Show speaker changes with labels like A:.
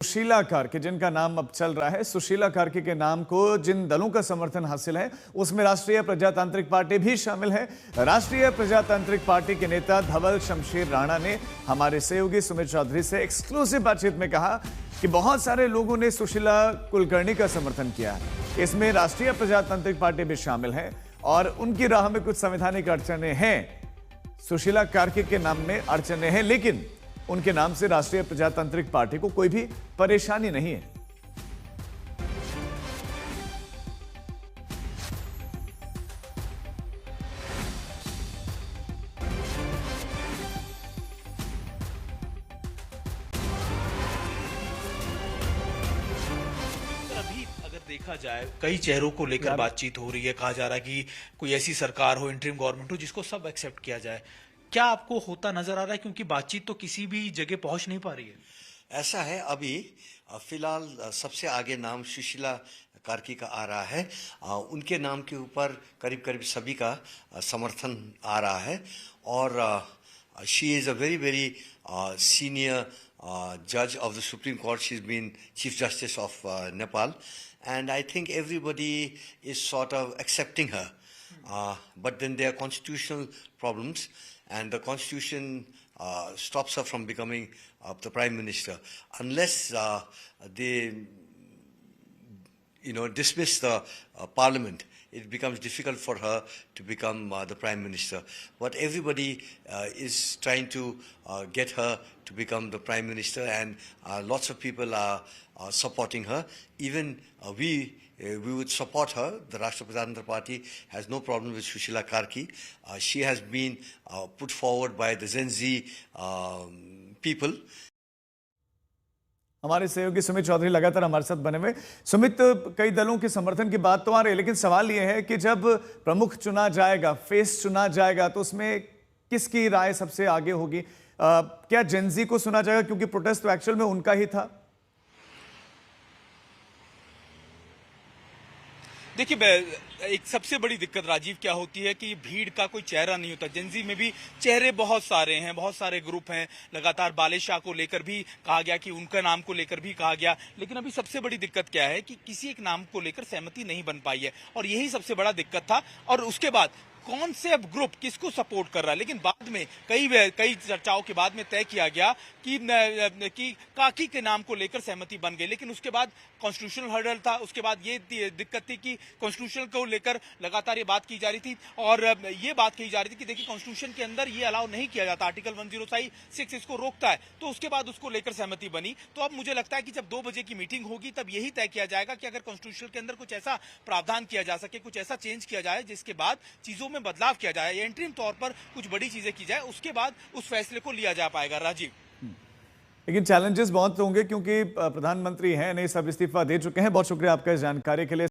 A: सुशीला कार्के जिनका नाम अब चल रहा है, सुशीला कार्के के नाम को जिन दलों का समर्थन हासिल है उसमें राष्ट्रीय प्रजातांत्रिक पार्टी भी शामिल है। राष्ट्रीय प्रजातांत्रिक पार्टी के नेता धवल शमशेर राणा ने हमारे सहयोगी सुमित चौधरी से एक्सक्लूसिव बातचीत में कहा कि बहुत सारे लोगों ने सुशीला कुलकर्णी का समर्थन किया है। इसमें राष्ट्रीय प्रजातांत्रिक पार्टी भी शामिल है और उनकी राह में कुछ संवैधानिक अड़चने हैं। सुशीला कार्के के नाम में अड़चने हैं, लेकिन उनके नाम से राष्ट्रीय प्रजातांत्रिक पार्टी को कोई भी परेशानी नहीं है।
B: अभी अगर देखा जाए कई चेहरों को लेकर बातचीत हो रही है, कहा जा रहा है कि कोई ऐसी सरकार हो, इंटरिम गवर्नमेंट हो जिसको सब एक्सेप्ट किया जाए। क्या आपको होता नजर आ रहा है, क्योंकि बातचीत तो किसी भी जगह पहुंच नहीं पा रही है?
C: ऐसा है, अभी फिलहाल सबसे आगे नाम सुशीला कार्की का आ रहा है। उनके नाम के ऊपर करीब करीब सभी का समर्थन आ रहा है और she is a very very senior judge of the Supreme Court. She's been Chief Justice of Nepal, and I think everybody is sort of accepting her. But then there are constitutional problems, and the Constitution stops her from becoming the Prime Minister unless they, dismiss the Parliament. It becomes difficult for her to become the Prime Minister. But everybody is trying to get her to become the Prime Minister, and lots of people are supporting her. Even we would support her. The Rashtriya Prajatantra Party has no problem with Sushila Karki. She has been put forward by the Gen Z people.
A: हमारे सहयोगी सुमित चौधरी लगातार हमारे साथ बने हुए। सुमित, कई दलों के समर्थन की बात तो आ रही है, लेकिन सवाल यह है कि जब प्रमुख चुना जाएगा, फेस चुना जाएगा, तो उसमें किसकी राय सबसे आगे होगी? क्या जेनजी को सुना जाएगा, क्योंकि प्रोटेस्ट तो एक्चुअल में उनका ही था?
B: देखिए, एक सबसे बड़ी दिक्कत राजीव क्या होती है कि भीड़ का कोई चेहरा नहीं होता। जेनजी में भी चेहरे बहुत सारे हैं, बहुत सारे ग्रुप हैं। लगातार बाले शाह को लेकर भी कहा गया कि उनका नाम को लेकर भी कहा गया, लेकिन अभी सबसे बड़ी दिक्कत क्या है कि किसी एक नाम को लेकर सहमति नहीं बन पाई है, और यही सबसे बड़ा दिक्कत था। और उसके बाद कौन से अब ग्रुप किसको सपोर्ट कर रहा है, लेकिन बाद में कई चर्चाओं के बाद में तय किया गया कि काकी के नाम को लेकर सहमति बन गई। लेकिन उसके बाद कॉन्स्टिट्यूशनल हर्डल था, उसके बाद ये दिक्कत थी कि कॉन्स्टिट्यूशन को लेकर लगातार ये बात की जा रही थी, और ये बात कही जा रही थी कि देखिए कॉन्स्टिट्यूशन के अंदर ये अलाउ नहीं किया जाता, आर्टिकल 106 इसको रोकता है। तो उसके बाद उसको लेकर सहमति बनी। तो अब मुझे लगता है कि जब 2 बजे की मीटिंग होगी तब यही तय किया जाएगा कि अगर कॉन्स्टिट्यूशन के अंदर कुछ ऐसा प्रावधान किया जा सके, कुछ ऐसा चेंज किया जाए जिसके बाद चीजों में बदलाव किया जाए, इंटरिम तौर पर कुछ बड़ी चीजें की जाए, उसके बाद उस फैसले को लिया जा पाएगा। राजीव,
A: लेकिन चैलेंजेस बहुत होंगे, क्योंकि प्रधानमंत्री हैं नहीं, सब इस्तीफा दे चुके हैं। बहुत शुक्रिया आपका इस जानकारी के लिए।